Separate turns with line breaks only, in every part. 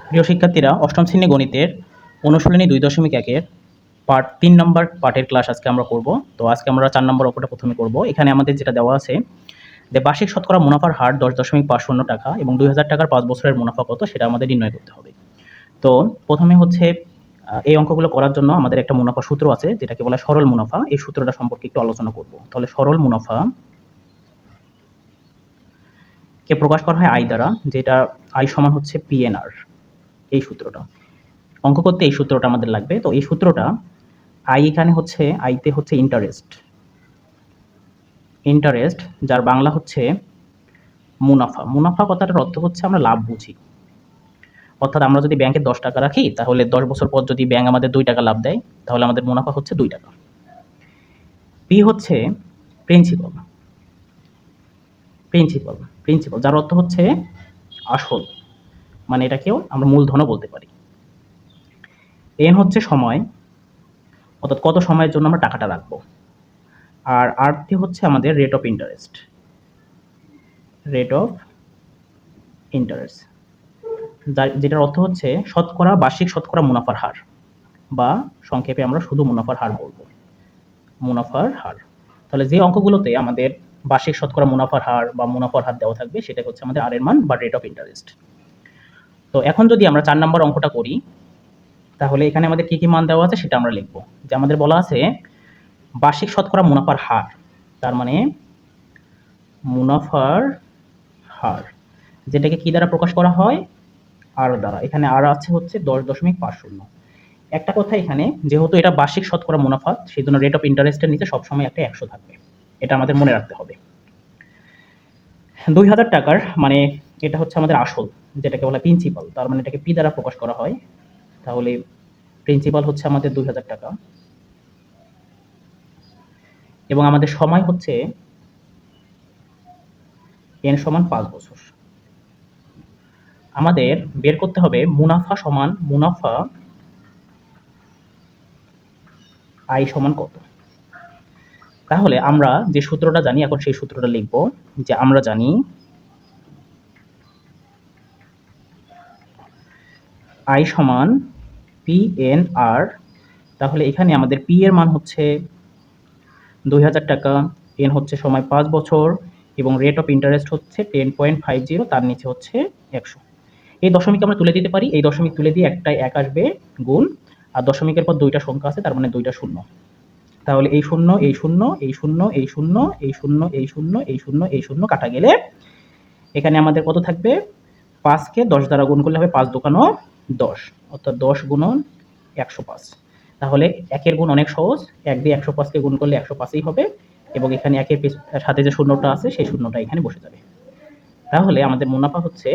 প্রিয় শিক্ষার্থীরা, অষ্টম শ্রেণী গণিতের অনুশীলনী 2.1-এর পার্ট 3 নম্বর পার্টের ক্লাস আজকে আমরা করব। তো আজকে আমরা 4 নম্বর অঙ্কটা প্রথমে করব। এখানে আমাদের যেটা দেওয়া আছে যে বার্ষিক শতকরা মুনাফার হার 10.50 টাকা এবং 2000 টাকার 5 বছরের মুনাফা কত সেটা আমাদের নির্ণয় করতে হবে। তো প্রথমে হচ্ছে এই অঙ্কগুলো করার জন্য আমাদের একটা মুনাফা সূত্র আছে যেটাকে বলা হয় সরল মুনাফা। এই সূত্রটা সম্পর্কে একটু আলোচনা করব। তাহলে সরল মুনাফা কে প্রকাশ করা হয় আই দ্বারা, যেটা আই সমান হচ্ছে পিএনআর। এই সূত্রটা অঙ্ক করতে এই সূত্রটা আমাদের লাগবে। তো এই সূত্রটা আই এখানে হচ্ছে আইতে হচ্ছে ইন্টারেস্ট, ইন্টারেস্ট যার বাংলা হচ্ছে মুনাফা। মুনাফা কথাটার অর্থ হচ্ছে আমরা লাভ বুঝি। অর্থাৎ আমরা যদি ব্যাংকে 10 টাকা রাখি তাহলে 10 বছর পর যদি ব্যাংক আমাদের 2 টাকা লাভ দেয় তাহলে আমাদের মুনাফা হচ্ছে 2 টাকা। পি হচ্ছে প্রিন্সিপাল, প্রিন্সিপাল প্রিন্সিপাল যার অর্থ হচ্ছে আসল, মানে এটাকেও আমরা মূলধনও বলতে পারি। এন হচ্ছে সময়, অর্থাৎ কত সময়ের জন্য আমরা টাকাটা রাখবো। আর আরটি হচ্ছে আমাদের rate of interest, rate of interest যেটার অর্থ হচ্ছে শতকরা বার্ষিক শতকরা মুনাফার হার, বা সংক্ষেপে আমরা শুধু মুনাফার হার বলবো, মুনাফার হার। তাহলে যে অঙ্কগুলোতে আমাদের বার্ষিক শতকরা মুনাফার হার বা মুনাফার হার দেওয়া থাকবে সেটা হচ্ছে আমাদের আর এর মান বা রেট অফ ইন্টারেস্ট। তো এখন যদি আমরা 4 নম্বর অঙ্কটা করি তাহলে এখানে আমাদের কি কি মান দেওয়া আছে সেটা আমরা লিখবো। যে আমাদের বলা আছে বার্ষিক শতকরা মুনাফার হার, তার মানে মুনাফার হার যেটাকে কি দ্বারা প্রকাশ করা হয়, আর দ্বারা। এখানে আর আছে হচ্ছে 10.50। একটা কথা এখানে, যেহেতু এটা বার্ষিক শতকরা মুনাফা সেই জন্য রেট অফ ইন্টারেস্টের নিচে সবসময় একটা 100 থাকবে, এটা আমাদের মনে রাখতে হবে। 2000 টাকার মানে এটা হচ্ছে আমাদের আসল, যেটাকে বলা প্রিন্সিপাল, তার মানে এটাকে পি দ্বারা প্রকাশ করা হয়। তাহলে প্রিন্সিপাল হচ্ছে আমাদের 2000 টাকা এবং আমাদের সময় হচ্ছে এন সমান 5 বছর। আমাদের বের করতে হবে মুনাফা সমান মুনাফা আই সমান কত। তাহলে আমরা যে সূত্রটা জানি এখন সেই সূত্রটা লিখব। যে আমরা জানি আই সমান পি এন আর। তাহলে এখানে আমাদের পি এর মান হচ্ছে 2000 টাকা, এন হচ্ছে সময় 5 বছর এবং রেট অফ ইন্টারেস্ট হচ্ছে 10.50, তার নিচে হচ্ছে 100। এই দশমিক আমরা তুলে দিতে পারি, এই দশমিক তুলে দিয়ে একটাই 1 আসবে গুণ, আর দশমিকের পর 2টা সংখ্যা আছে তার মানে 2টা শূন্য। তাহলে এই শূন্য এই শূন্য এই শূন্য এই শূন্য এই শূন্য এই শূন্য এই শূন্য এই শূন্য কাটা গেলে এখানে আমাদের কত থাকবে, 5কে 10 দ্বারা গুণ করলে হবে 5 দোকানো 10, অর্থাৎ 10 গুণন 105। তাহলে একের গুণ অনেক সহজ, 1 দিয়ে 105কে গুণ করলে 105ই হবে এবং এখানে একের সাথে যে শূন্যটা আছে সেই শূন্যটা এখানে বসে যাবে। তাহলে আমাদের মুনাফা হচ্ছে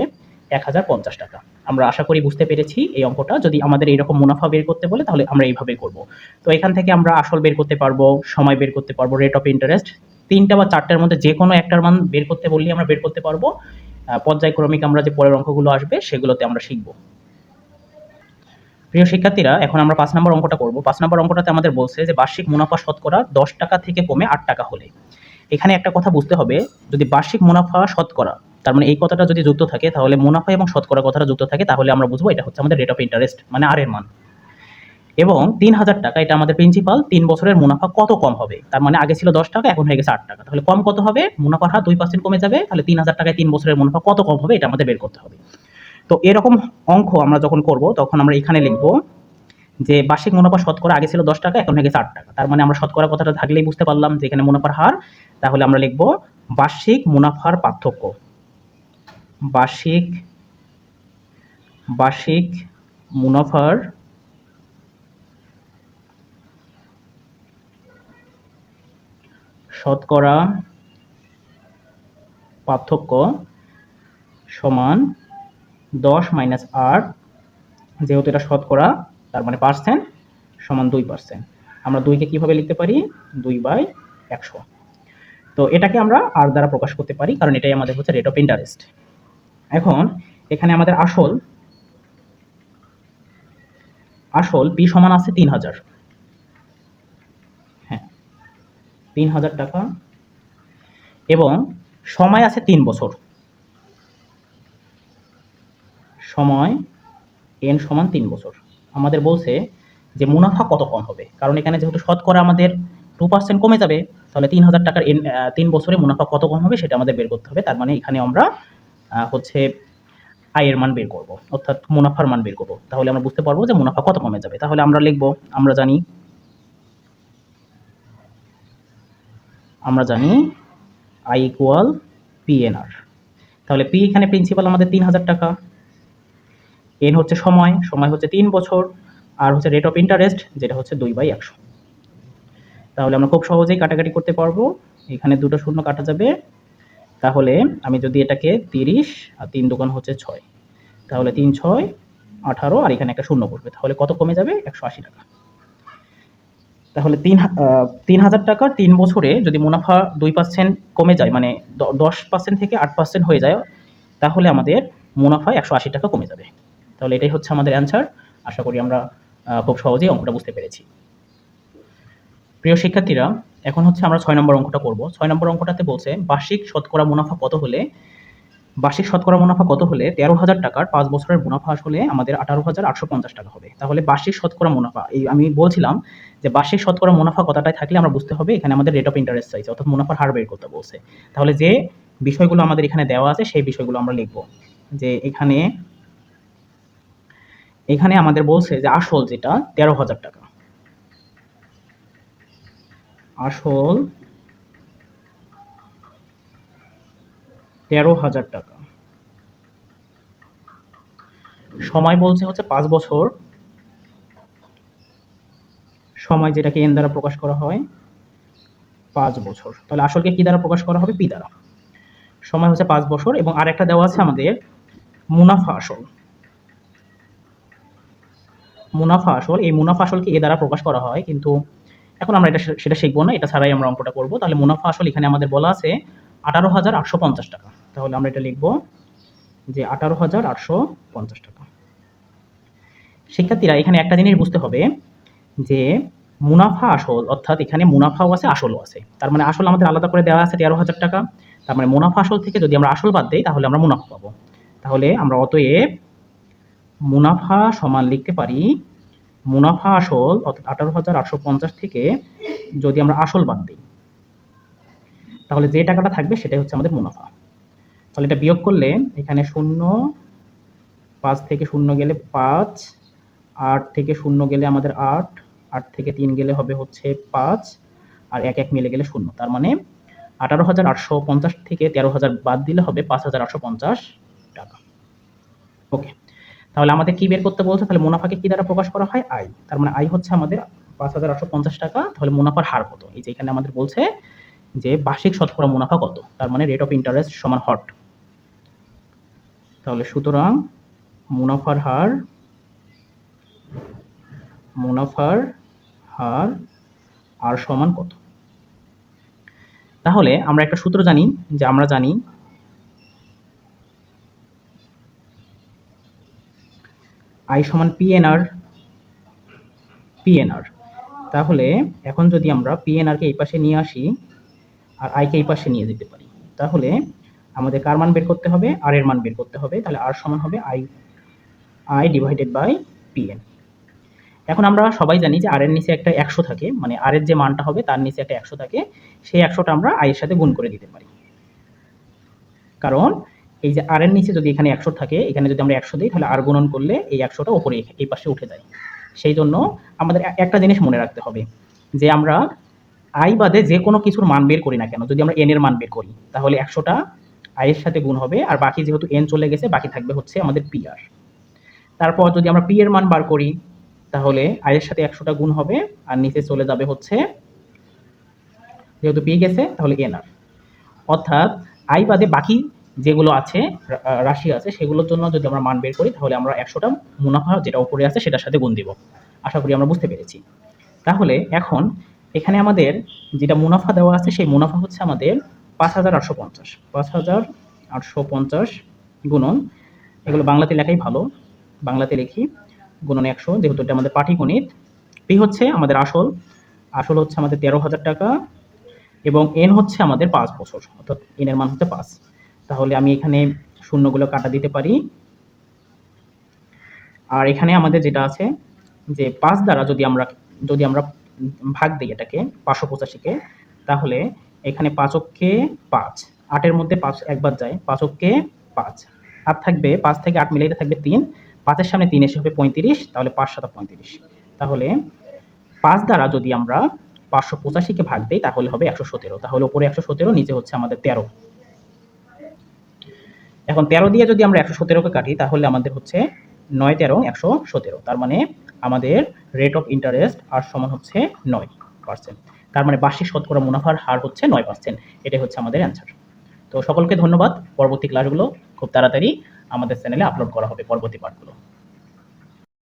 1050 টাকা। আমরা আশা করি বুঝতে পেরেছি এই অঙ্কটা। যদি আমাদের এইরকম মুনাফা বের করতে বলে তাহলে আমরা এইভাবে করব। তো এখান থেকে আমরা আসল বের করতে পারবো, সময় বের করতে পারবো, রেট অফ ইন্টারেস্ট, 3টা বা 4টার মধ্যে যে কোনো একটার মান বের করতে বললেই আমরা বের করতে পারবো। পর্যায়ক্রমিক আমরা যে পরের অঙ্কগুলো আসবে সেগুলোতে আমরা শিখব। প্রিয় শিক্ষার্থীরা, এখন আমরা 5 নম্বর অঙ্কটা করব। 5 নম্বর অঙ্কটাতে আমাদের বলছে যে বার্ষিক মুনাফা শতকরা 10 টাকা থেকে কমে 8 টাকা হলে। এখানে একটা কথা বুঝতে হবে, যদি বার্ষিক মুনাফা শতকরা, তার মানে এই কথাটা যদি যুক্ত থাকে তাহলে মুনাফা এবং শতকরা কথাটা যুক্ত থাকে তাহলে আমরা বুঝবো এটা হচ্ছে আমাদের রেট অফ ইন্টারেস্ট মানে আর এর মান। এবং 3000 টাকা এটা আমাদের প্রিন্সিপাল, 3 বছরের মুনাফা কত কম হবে, তার মানে আগে ছিল 10 টাকা এখন হয়ে গেছে 8 টাকা, তাহলে কম কত হবে, মুনাফার হার 2% কমে যাবে, তাহলে 3000 টাকায় 3 বছরের মুনাফা কত কম হবে এটা আমাদের বের করতে হবে। তো এরকম অঙ্ক আমরা যখন করব তখন আমরা এখানে লিখব যে বার্ষিক মুনাফা শতকরা আগে ছিল 10 টাকা এখন হয়ে গেছে 8 টাকা, তার মানে আমরা শতকরা কথাটা থাকলেই বুঝতে পারলাম যে এখানে মুনাফার হার। তাহলে আমরা লিখব বার্ষিক মুনাফার পার্থক্য, বার্ষিক বার্ষিক মুনাফার শতকরা পার্থক্য সমান 10 মাইনাস 8, যেহেতু এটা শতকরা তার মানে পার্সেন্ট সমান 2%। আমরা 2কে কিভাবে লিখতে পারি, 2/100। তো এটাকে আমরা আর দ্বারা প্রকাশ করতে পারি কারণ এটাই আমাদের হচ্ছে রেট অফ ইন্টারেস্ট। এখন এখানে আমাদের আসল পি সমান আছে 3000, হ্যাঁ 3000 টাকা এবং সময় আছে 3 বছর, সময় এন সমান 3 বছর। আমাদের বলছে যে মুনাফা কত কম হবে, কারণ এখানে যেহেতু শতকরা আমাদের 2% কমে যাবে, তাহলে 3000 টাকার 3 বছরে মুনাফা কত কম হবে সেটা আমাদের বের করতে হবে। তার মানে এখানে আমরা হচ্ছে আয়ের মান বের করব, অর্থাৎ মুনাফার মান বের করব। তাহলে আমরা বুঝতে পারবো যে মুনাফা কত কমে যাবে। তাহলে আমরা লিখব, আমরা জানি আই ইকুয়াল পিএনআর। তাহলে পি এখানে প্রিন্সিপাল আমাদের 3000 টাকা, এন হচ্ছে সময়, সময় হচ্ছে 3 বছর, আর হচ্ছে রেট অফ ইন্টারেস্ট যেটা হচ্ছে 2/100। তাহলে আমরা খুব সহজেই কাটাকাটি করতে পারবো, এখানে দুটো শূন্য কাটা যাবে। তাহলে আমি যদি এটাকে 30 আর 3 দোকান হচ্ছে 6, তাহলে 3 6 18, আর এখানে একটা শূন্য বসবে, তাহলে কত কমে যাবে? 180 টাকা। তাহলে 3000 টাকার 3 বছরে যদি মুনাফা 2% কমে যায়, মানে 10% থেকে 8% হয়ে যায়, তাহলে আমাদের মুনাফা 180 টাকা কমে যাবে। তাহলে এটাই হচ্ছে আমাদের অ্যান্সার। আশা করি আমরা খুব সহজেই অঙ্কটা বুঝতে পেরেছি। প্রিয় শিক্ষার্থীরা, এখন হচ্ছে আমরা 6 নম্বর অঙ্কটা করব। 6 নম্বর অঙ্কটাতে বলছে বার্ষিক শতকরা মুনাফা কত হলে 13,000 টাকার 5 বছরের মুনাফা আসলে আমাদের 18,850 টাকা হবে। তাহলে বার্ষিক শতকরা মুনাফা, এই আমি বলছিলাম যে বার্ষিক শতকরা মুনাফা কতটায় থাকলে আমরা বুঝতে হবে এখানে আমাদের রেট অফ ইন্টারেস্ট চাইছে, অর্থাৎ মুনাফার হার বের করতে বলছে। তাহলে যে বিষয়গুলো আমাদের এখানে দেওয়া আছে সেই বিষয়গুলো আমরা লিখব। যে এখানে আমাদের বলছে যে আসল যেটা 13,000 টাকা, আসল 13,000 টাকা, সময় বলছে হচ্ছে 5 বছর, সময় যেটাকে এন দ্বারা প্রকাশ করা হয় 5 বছর। তাহলে আসলকে কি দ্বারা প্রকাশ করা হবে? পি দ্বারা। সময় হচ্ছে 5 বছর, এবং আরেকটা দেওয়া আছে আমাদের মুনাফা আসল। মুনাফা আসল, এই মুনাফা আসলকে এ দ্বারা প্রকাশ করা হয়, কিন্তু এখন আমরা সেটা শিখবো না, এটা ছাড়াই আমরা অঙ্কটা করব। তাহলে মুনাফা আসল এখানে আমাদের বলা আছে 18,850 টাকা। তাহলে আমরা এটা লিখব যে 18,850 টাকা। শিক্ষার্থীরা, এখানে একটা জিনিস বুঝতে হবে যে মুনাফা আসল, অর্থাৎ এখানে মুনাফাও আছে আসলও আছে। তার মানে আসল আমাদের আলাদা করে দেওয়া আছে 13,000 টাকা, তার মানে মুনাফা আসল থেকে যদি আমরা আসল বাদ দিই তাহলে আমরা মুনাফা পাবো। তাহলে আমরা অতএব মুনাফা সমান লিখতে পারি মুনাফা আসল, অর্থাৎ 18,850 থেকে যদি আমরা আসল বাদ দিই তাহলে যে টাকাটা থাকবে সেটাই হচ্ছে আমাদের মুনাফা। তাহলে এটা বিয়োগ করলে এখানে 0, 5 থেকে 0 গেলে 5, 8 থেকে 0 গেলে আমাদের 8, 8 থেকে 3 গেলে হবে হচ্ছে 5, আর 1 1 মিলে গেলে 0। তার মানে 18,850 থেকে 13,000 বাদ দিলে হবে 5,850 টাকা। ওকে, তাহলে আমাদের কি বের করতে বলছে? তাহলে মুনাফাকে কি দ্বারা প্রকাশ করা হয়? আয়। তার মানে আয় হচ্ছে আমাদের 5,850 টাকা। তাহলে মুনাফার হার কত? এই যে এখানে আমাদের বলছে যে বার্ষিক শতকরা মুনাফা কত, তার মানে রেট অফ ইন্টারেস্ট সমান হট। তাহলে সুতরাং মুনাফার হার আর সমান কত? তাহলে আমরা একটা সূত্র জানি, যে আমরা জানি আই সমান পিএনআর। তাহলে এখন যদি আমরা পিএনআরকে এই পাশে নিয়ে আসি আর আইকে এই পাশে নিয়ে যেতে পারি, তাহলে আমাদের কার মান বের করতে হবে? আর এর মান বের করতে হবে। তাহলে আর সমান হবে আই ডিভাইডেড বাই পিএন। এখন আমরা সবাই জানি যে আর এর নিচে একটা 100 থাকে, মানে আর এর যে মানটা হবে তার নিচে একটা 100 থাকে, সেই 100টা আমরা আই এর সাথে গুণ করে দিতে পারি। কারণ এই যে আর এর নিচে যদি এখানে 100 থাকে, এখানে যদি আমরা 100 দিই তাহলে আর গুণন করলে এই 100টা উপরে এই পাশে উঠে যায়। সেই জন্য আমাদের একটা জিনিস মনে রাখতে হবে, যে আমরা আই বাদে যে কোনো কিছুর মান বের করি না কেন, যদি আমরা এন এর মান বের করি তাহলে 100টা আই এর সাথে গুণ হবে, আর বাকি যেহেতু এন চলে গেছে বাকি থাকবে হচ্ছে আমাদের পি আর। তারপর যদি আমরা পি এর মান বার করি তাহলে আই এর সাথে 100টা গুণ হবে, আর নিচে চলে যাবে হচ্ছে, যেহেতু পি গেছে তাহলে এন আর। অর্থাৎ আই বাদে বাকি যেগুলো আছে রাশি আছে সেগুলোর জন্য যদি আমরা মান বের করি তাহলে আমরা 100টা মুনাফা যেটা উপরে আছে সেটার সাথে গুণ দিব। আশা করি আমরা বুঝতে পেরেছি। তাহলে এখন এখানে আমাদের যেটা মুনাফা দেওয়া আছে সেই মুনাফা হচ্ছে আমাদের 5,850 গুণন, এগুলো বাংলাতে লেখাই ভালো, বাংলাতে লিখি গুণন 100, যেহেতু এটা আমাদের পাটিগণিত। পি হচ্ছে আমাদের আসল হচ্ছে আমাদের 13,000 টাকা, এবং এন হচ্ছে আমাদের 5 বছর, অর্থাৎ এন এর মান হচ্ছে 5। তাহলে আমি এখানে শূন্যগুলো কাটা দিতে পারি, আর এখানে আমাদের যেটা আছে যে ৫ দ্বারা যদি আমরা ভাগ দিই এটাকে ৫৮৫-কে, তাহলে এখানে ৫ × ৫, ৮-এর মধ্যে ৫ একবার যায়, ৫ × ৫, আর থাকবে ৫ থেকে ৮ মিলাইতে থাকবে ৩, ৫-এর সামনে ৩ এসে হবে ৩৫, তাহলে ৫ × ৭ = ৩৫। তাহলে ৫ দ্বারা যদি আমরা ৫৮৫-কে ভাগ দেই তাহলে হবে ১১৭, তাহলে উপরে ১১৭, নিচে হচ্ছে আমাদের ১৩। এখন ১৩ দিয়ে যদি আমরা ১১৭-কে কাটি তাহলে আমাদের হচ্ছে ৯ × ১৩ = ১১৭, তার মানে আমাদের রেট অফ ইন্টারেস্ট আর সমান হচ্ছে ৯%। তার মানে বার্ষিক শতকরা মুনাফার হার হচ্ছে ৯%। এটাই হচ্ছে আমাদের অ্যান্সার। তো সকলকে ধন্যবাদ। পরবর্তী ক্লাসগুলো খুব তাড়াতাড়ি আমাদের চ্যানেলে আপলোড করা হবে, পরবর্তী পার্টগুলো।